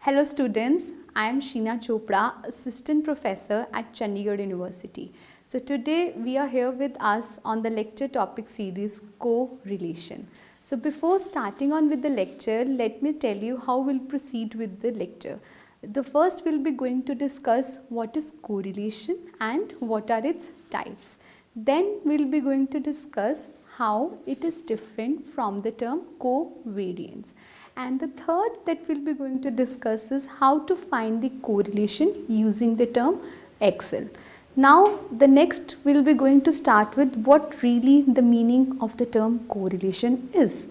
Hello students, I am Sheena Chopra, Assistant Professor at Chandigarh University. So today we are here with us on the lecture topic series Correlation. So before starting on with the lecture, let me tell you how we'll proceed with the lecture. The first we'll be going to discuss what is correlation and what are its types. Then we'll be going to discuss how it is different from the term covariance. And the third that we'll be going to discuss is how to find the correlation using the term Excel. Now the next we'll be going to start with what really the meaning of the term correlation is.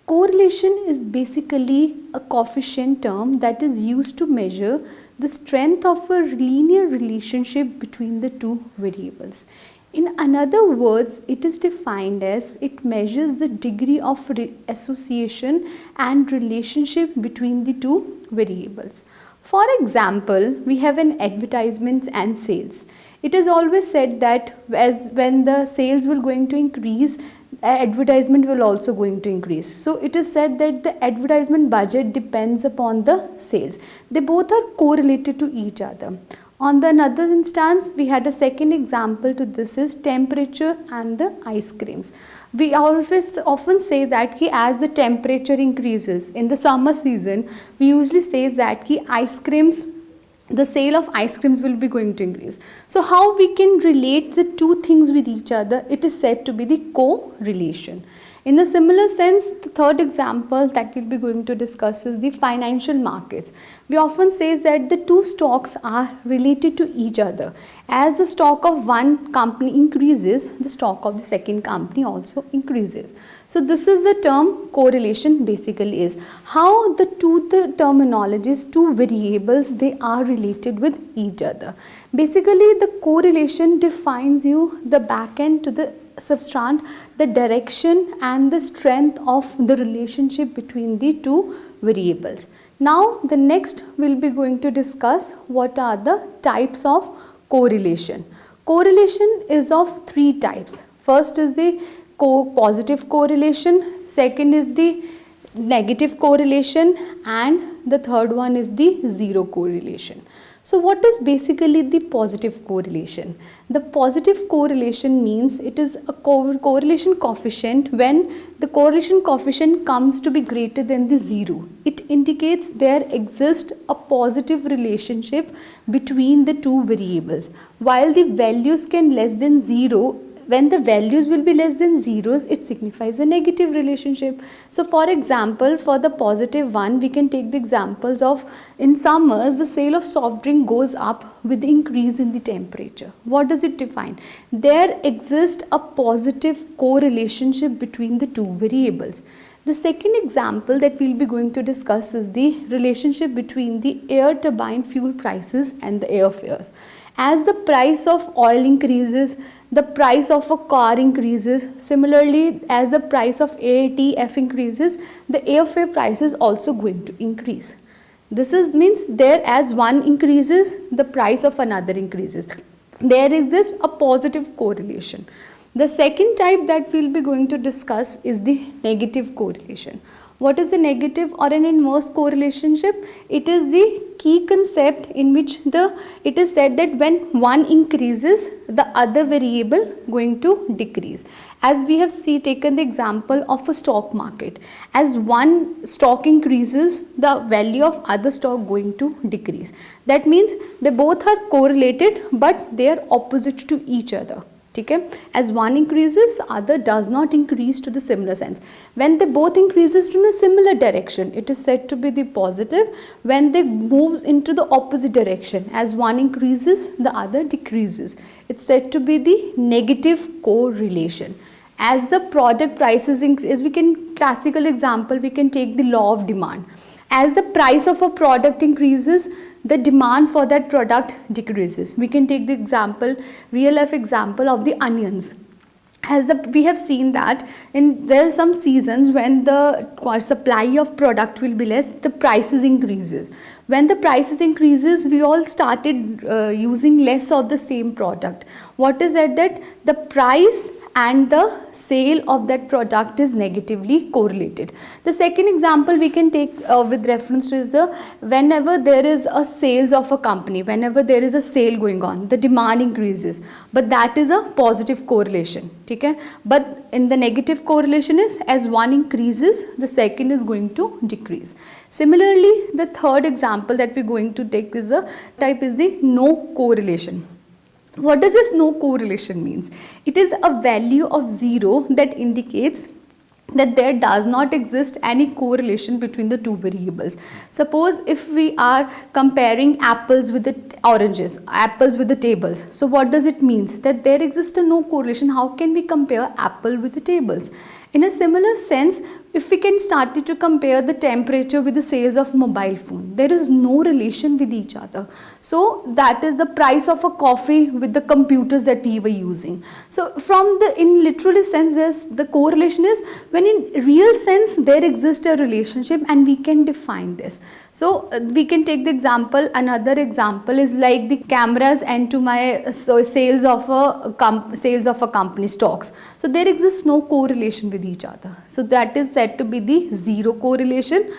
Correlation is basically a coefficient term that is used to measure the strength of a linear relationship between the two variables. In other words, it is defined as it measures the degree of association and relationship between the two variables. For example, we have an advertisements and sales. It is always said that when the sales will going to increase, advertisement will also going to increase. So it is said that the advertisement budget depends upon the sales. They both are correlated to each other. On the another instance, we had a second example to this is temperature and the ice creams. We often say that as the temperature increases in the summer season, we usually say that ice creams, the sale of ice creams will be going to increase. So how we can relate the two things with each other? It is said to be the correlation. In a similar sense, the third example that we'll be going to discuss is the financial markets. We often say that the two stocks are related to each other. As the stock of one company increases, the stock of the second company also increases. So this is the term correlation basically is. How the terminologies, two variables, they are related with each other. Basically, the correlation defines you the back end to the subtrahend, the direction and the strength of the relationship between the two variables. Now the next we'll be going to discuss what are the types of correlation. Correlation is of three types. First is the positive correlation, second is the negative correlation, and the third one is the zero correlation. So what is basically the positive correlation? The positive correlation means it is a correlation coefficient when the correlation coefficient comes to be greater than the zero. It indicates there exists a positive relationship between the two variables. While the values can less than zero, when the values will be less than zeros, it signifies a negative relationship. So for example, for the positive one, we can take the examples of in summers, the sale of soft drink goes up with the increase in the temperature. What does it define? There exists a positive correlationship between the two variables. The second example that we'll be going to discuss is the relationship between the air turbine fuel prices and the airfares. As the price of oil increases, the price of a car increases. Similarly, as the price of ATF increases, the airfare price is also going to increase. This means there as one increases, the price of another increases. There exists a positive correlation. The second type that we'll be going to discuss is the negative correlation. What is a negative or an inverse correlationship? It is the key concept in which it is said that when one increases, the other variable going to decrease. As we have taken the example of a stock market. As one stock increases, the value of other stock going to decrease. That means they both are correlated, but they are opposite to each other. Okay? As one increases, the other does not increase to the similar sense. When they both increases to a similar direction, it is said to be the positive. When they moves into the opposite direction, as one increases, the other decreases, it's said to be the negative correlation. As the product prices increase, classical example, we can take the law of demand. As the price of a product increases, the demand for that product decreases. We can take the real life example of the onions. We have seen that there are some seasons when the supply of product will be less, the prices increases. When the prices increases, we all started using less of the same product. What is it that the price and the sale of that product is negatively correlated. The second example we can take with reference to is the whenever there is a sales of a company, whenever there is a sale going on, the demand increases, but that is a positive correlation. Okay? But in the negative correlation is as one increases, the second is going to decrease. Similarly, the third example that we're going to take is the type is the no correlation. What does this no correlation means? It is a value of 0 that indicates that there does not exist any correlation between the two variables. Suppose if we are comparing apples with the oranges, apples with the tables. So what does it mean? That there exists a no correlation. How can we compare apple with the tables? In a similar sense, if we can start to compare the temperature with the sales of mobile phone, there is no relation with each other. So that is the price of a coffee with the computers that we were using. So from the in literally sense, the correlation is when in real sense there exists a relationship and we can define this. So we can take the example, another example is like the cameras and to my sales of a company stocks. So there exists no correlation with each other. So that is said to be the zero correlation.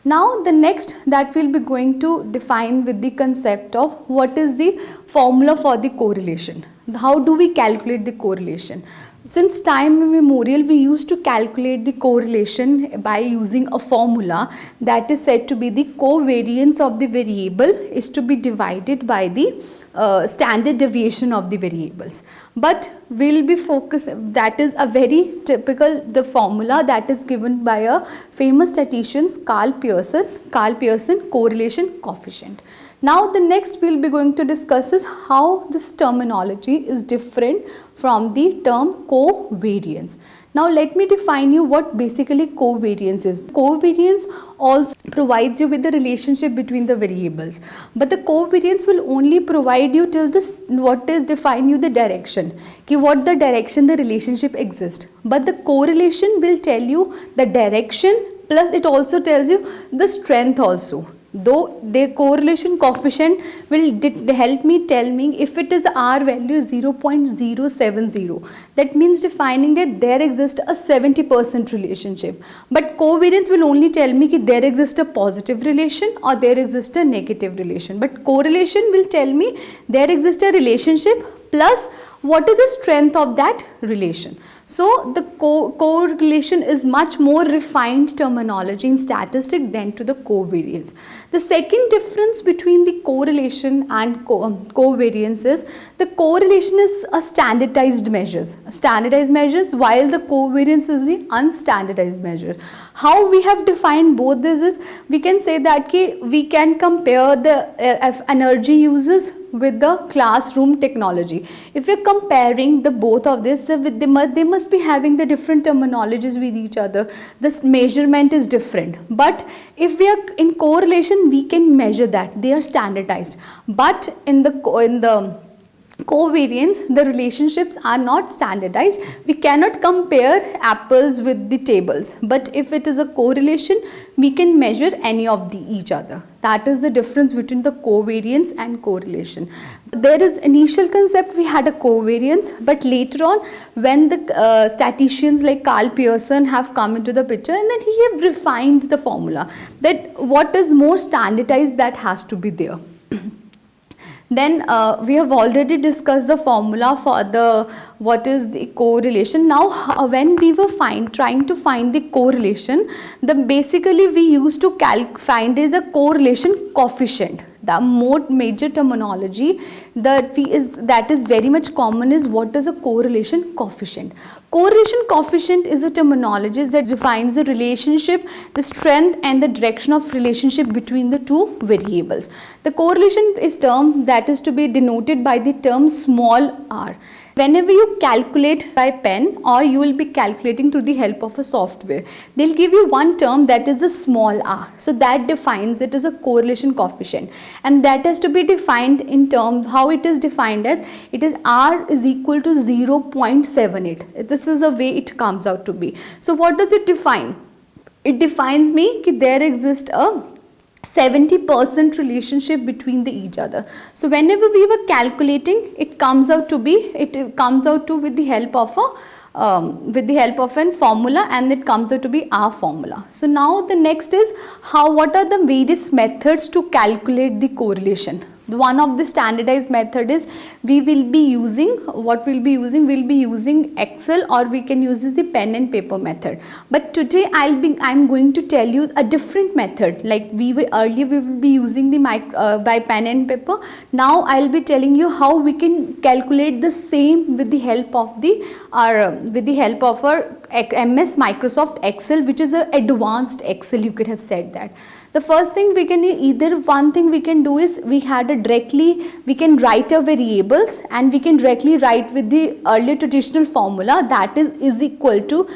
Now the next that we'll be going to define with the concept of what is the formula for the correlation. How do we calculate the correlation? Since time immemorial, we used to calculate the correlation by using a formula that is said to be the covariance of the variable is to be divided by the standard deviation of the variables. But we'll be focused, that is a very typical, the formula that is given by a famous statistician Karl Pearson correlation coefficient. Now the next we'll be going to discuss is how this terminology is different from the term covariance. Now let me define you what basically covariance is. Covariance also provides you with the relationship between the variables, but the covariance will only provide you till this what is define you the direction, what the direction the relationship exists. But the correlation will tell you the direction, plus it also tells you the strength also. Though the correlation coefficient will help me tell me if it is R value is 0.070, that means defining that there exists a 70% relationship. But covariance will only tell me that there exists a positive relation or there exists a negative relation. But correlation will tell me there exists a relationship plus what is the strength of that relation. So the correlation is much more refined terminology in statistics than to the covariance. The second difference between the correlation and covariance is the correlation is a standardized measures, while the covariance is the unstandardized measure. How we have defined both this is we can say that we can compare the energy uses with the classroom technology. If we are comparing the both of this, they must be having the different terminologies with each other. This measurement is different. But if we are in correlation, we can measure that. They are standardized. But in the covariance, the relationships are not standardized. We cannot compare apples with the tables. But if it is a correlation, we can measure any of each other. That is the difference between the covariance and correlation. There is initial concept we had a covariance, but later on when the statisticians like Karl Pearson have come into the picture, and then he have refined the formula that what is more standardized that has to be there. Then we have already discussed the formula for the what is the correlation. Now when we were trying to find the correlation, basically we used to find is a correlation coefficient. The more major terminology that is very much common is what is a correlation coefficient. Correlation coefficient is a terminology that defines the relationship, the strength and the direction of relationship between the two variables. The correlation is term that is to be denoted by the term small r. Whenever you calculate by pen or you will be calculating through the help of a software, they'll give you one term that is the small r. So that defines it as a correlation coefficient, and that has to be defined in terms how it is defined as it is r is equal to 0.78. This is the way it comes out to be. So what does it define? It defines me that there exists a 70% relationship between the each other. So whenever we were calculating, it comes out to with the help of a formula, and it comes out to be our formula. So now the next is what are the various methods to calculate the correlation. One of the standardized method is we'll be using Excel, or we can use the pen and paper method. But today I'm going to tell you a different method. Like earlier we will be using the by pen and paper. Now I'll be telling you how we can calculate the same with the help of our MS Microsoft Excel, which is an advanced Excel, you could have said that. The first thing we can do is we can write our variables, and we can directly write with the earlier traditional formula, that is equal to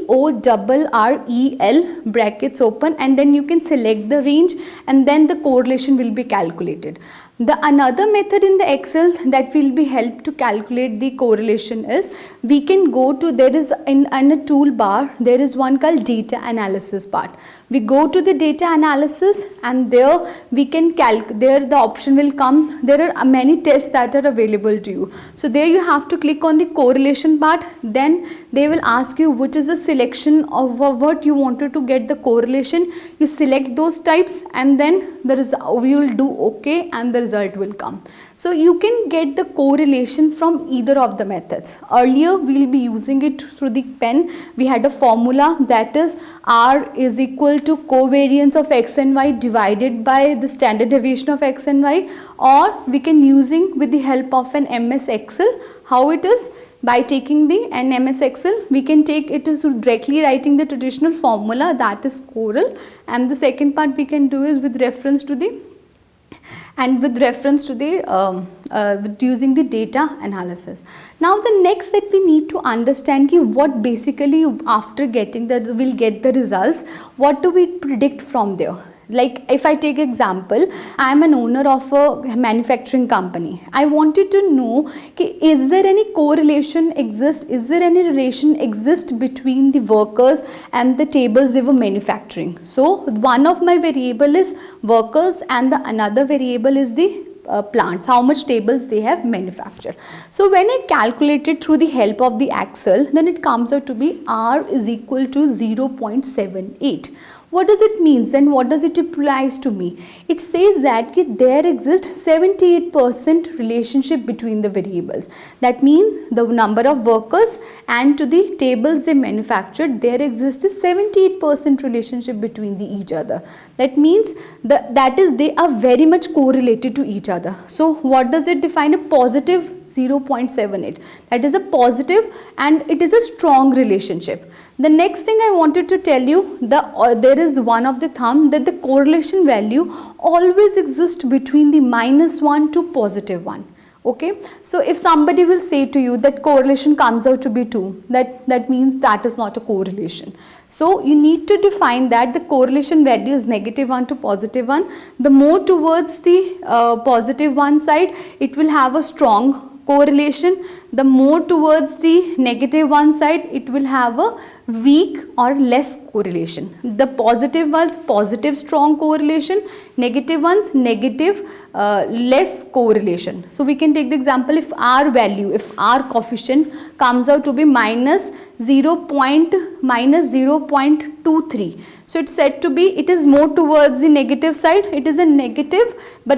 CORREL brackets open, and then you can select the range, and then the correlation will be calculated. Another method in the Excel that will be help to calculate the correlation is we can go to, there is in a toolbar, there is one called data analysis part. We go to the data analysis, and there we can there the option will come. There are many tests that are available to you. So there you have to click on the correlation part. Then they will ask you which is a selection of what you wanted to get the correlation. You select those types, and then you will do OK, and the result will come. So you can get the correlation from either of the methods. Earlier we will be using it through the pen. We had a formula, that is R is equal to covariance of x and y divided by the standard deviation of x and y, or we can using with the help of an MS Excel. How it is? By taking the MS Excel, we can take it to directly writing the traditional formula, that is Corel, and the second part we can do is with reference to the using the data analysis. Now the next that we need to understand what basically after getting that we'll get the results, what do we predict from there. Like if I take example, I am an owner of a manufacturing company. I wanted to know, is there any correlation exist, is there any relation exist between the workers and the tables they were manufacturing. So one of my variable is workers, and the another variable is the plants, how much tables they have manufactured. So when I calculate it through the help of the Excel, then it comes out to be R is equal to 0.78. What does it mean and what does it implies to me? It says that there exists 78% relationship between the variables. That means the number of workers and to the tables they manufactured, there exists a 78% relationship between each other. That means that is they are very much correlated to each other. So what does it define? A positive 0.78. That is a positive, and it is a strong relationship. The next thing I wanted to tell you, there is one of the thumb that the correlation value always exists between the -1 to +1. Okay, so if somebody will say to you that correlation comes out to be 2, that means that is not a correlation. So you need to define that the correlation value is -1 to +1. The more towards the +1 side, it will have a strong correlation. The more towards the -1 side, it will have a weak or less correlation. The positive ones, positive strong correlation, negative ones, negative less correlation. So we can take the example, if our value, if our coefficient comes out to be -0.23. So it's said to be, it is more towards the negative side. It is a negative, but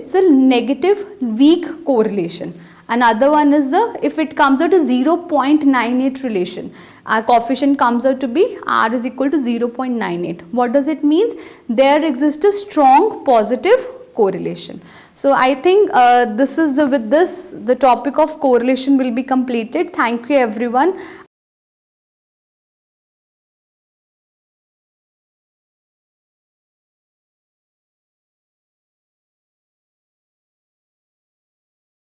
it's a negative weak correlation. Another one is if it comes out as 0.98 relation, our coefficient comes out to be R is equal to 0.98. What does it mean? There exists a strong positive correlation. So I think with this the topic of correlation will be completed. Thank you everyone.